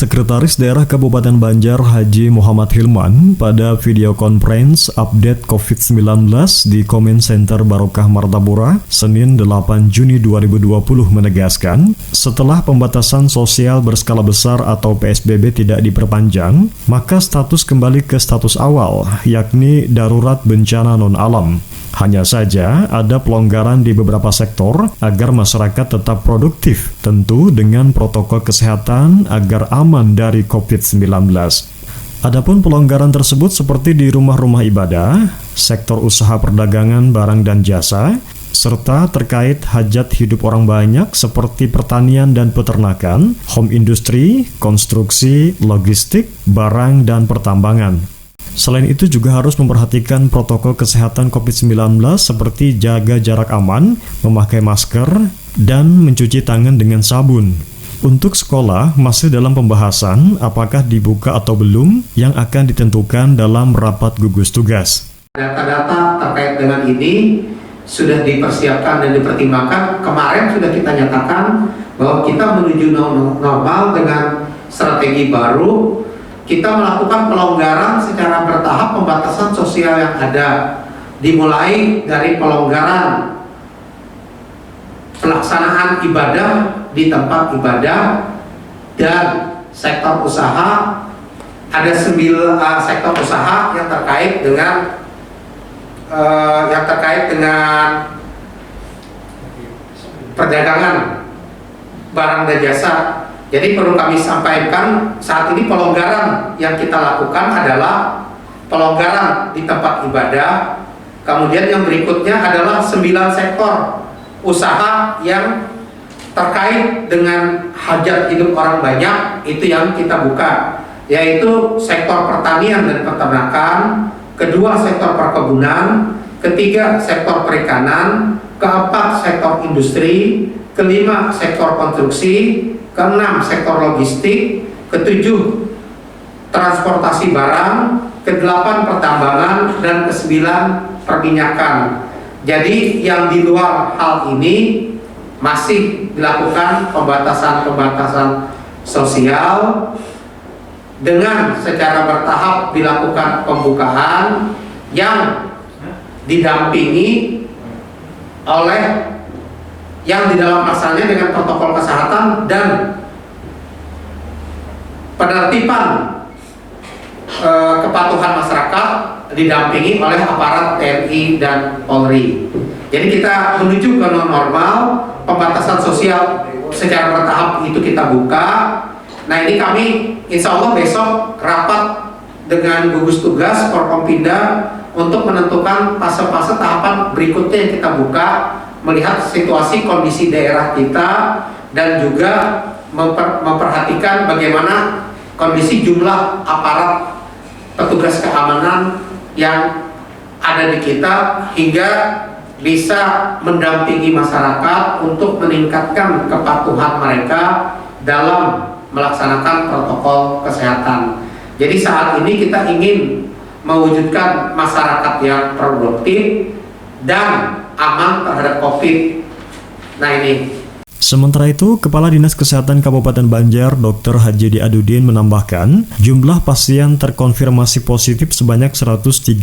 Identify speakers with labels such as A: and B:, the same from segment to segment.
A: Sekretaris Daerah Kabupaten Banjar Haji Muhammad Hilman pada video conference update COVID-19 di Comment Center Barokah Martapura, Senin 8 Juni 2020 menegaskan, setelah pembatasan sosial berskala besar atau PSBB tidak diperpanjang, maka status kembali ke status awal, yakni darurat bencana non-alam. Hanya saja ada pelonggaran di beberapa sektor agar masyarakat tetap produktif, tentu dengan protokol kesehatan agar aman dari COVID-19. Adapun pelonggaran tersebut seperti di rumah-rumah ibadah, sektor usaha perdagangan barang dan jasa, serta terkait hajat hidup orang banyak seperti pertanian dan peternakan, home industry, konstruksi, logistik, barang dan pertambangan. Selain itu juga harus memperhatikan protokol kesehatan COVID-19 seperti jaga jarak aman, memakai masker, dan mencuci tangan dengan sabun. Untuk sekolah masih dalam pembahasan apakah dibuka atau belum yang akan ditentukan dalam rapat gugus tugas.
B: Data-data terkait dengan ini sudah dipersiapkan dan dipertimbangkan. Kemarin sudah kita nyatakan bahwa kita menuju normal dengan strategi baru. Kita melakukan pelonggaran secara bertahap pembatasan sosial yang ada, dimulai dari pelonggaran pelaksanaan ibadah di tempat ibadah dan sektor usaha. Ada 9 sektor usaha yang terkait dengan perdagangan barang dan jasa. Jadi perlu kami sampaikan, saat ini pelonggaran yang kita lakukan adalah pelonggaran di tempat ibadah. Kemudian yang berikutnya adalah 9 sektor usaha yang terkait dengan hajat hidup orang banyak, itu yang kita buka, yaitu sektor pertanian dan peternakan, kedua sektor perkebunan, ketiga sektor perikanan, keempat sektor industri, kelima sektor konstruksi, keenam sektor logistik, ketujuh transportasi barang, kedelapan pertambangan, dan kesembilan perminyakan. Jadi yang di luar hal ini masih dilakukan pembatasan sosial dengan secara bertahap dilakukan pembukaan yang didampingi oleh yang di dalam asalnya dengan protokol kesehatan dan penertiban kepatuhan masyarakat didampingi oleh aparat TNI dan Polri. Jadi kita menuju ke normal, pembatasan sosial secara bertahap itu kita buka. Nah ini kami insya Allah besok rapat dengan gugus tugas Forkompinda untuk menentukan fase-fase tahapan berikutnya yang kita buka, melihat situasi kondisi daerah kita dan juga memperhatikan bagaimana kondisi jumlah aparat petugas keamanan yang ada di kita hingga bisa mendampingi masyarakat untuk meningkatkan kepatuhan mereka dalam melaksanakan protokol kesehatan. Jadi saat ini kita ingin mewujudkan masyarakat yang produktif dan aman terhadap COVID. Nah ini.
A: Sementara itu, Kepala Dinas Kesehatan Kabupaten Banjar, Dr. Haji Adudin menambahkan, jumlah pasien terkonfirmasi positif sebanyak 135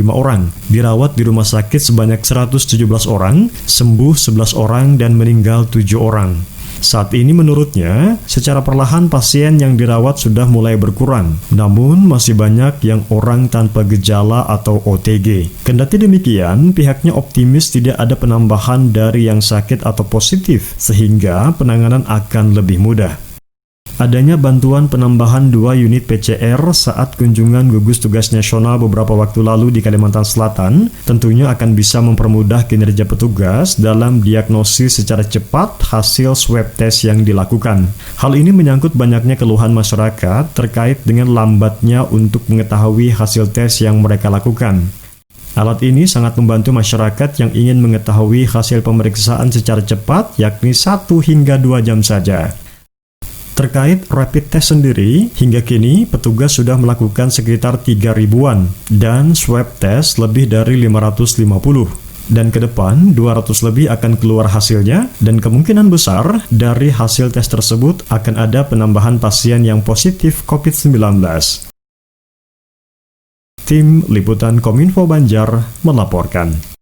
A: orang, dirawat di rumah sakit sebanyak 117 orang, sembuh 11 orang, dan meninggal 7 orang. Saat ini menurutnya, secara perlahan pasien yang dirawat sudah mulai berkurang, namun masih banyak yang orang tanpa gejala atau OTG. Kendati demikian, pihaknya optimis tidak ada penambahan dari yang sakit atau positif, sehingga penanganan akan lebih mudah. Adanya bantuan penambahan 2 unit PCR saat kunjungan gugus tugas nasional beberapa waktu lalu di Kalimantan Selatan tentunya akan bisa mempermudah kinerja petugas dalam diagnosis secara cepat hasil swab test yang dilakukan. Hal ini menyangkut banyaknya keluhan masyarakat terkait dengan lambatnya untuk mengetahui hasil tes yang mereka lakukan. Alat ini sangat membantu masyarakat yang ingin mengetahui hasil pemeriksaan secara cepat, yakni 1 hingga 2 jam saja. Terkait rapid test sendiri, hingga kini petugas sudah melakukan sekitar 3.000-an dan swab test lebih dari 550. Dan ke depan 200 lebih akan keluar hasilnya, dan kemungkinan besar dari hasil tes tersebut akan ada penambahan pasien yang positif COVID-19. Tim Liputan Kominfo Banjar melaporkan.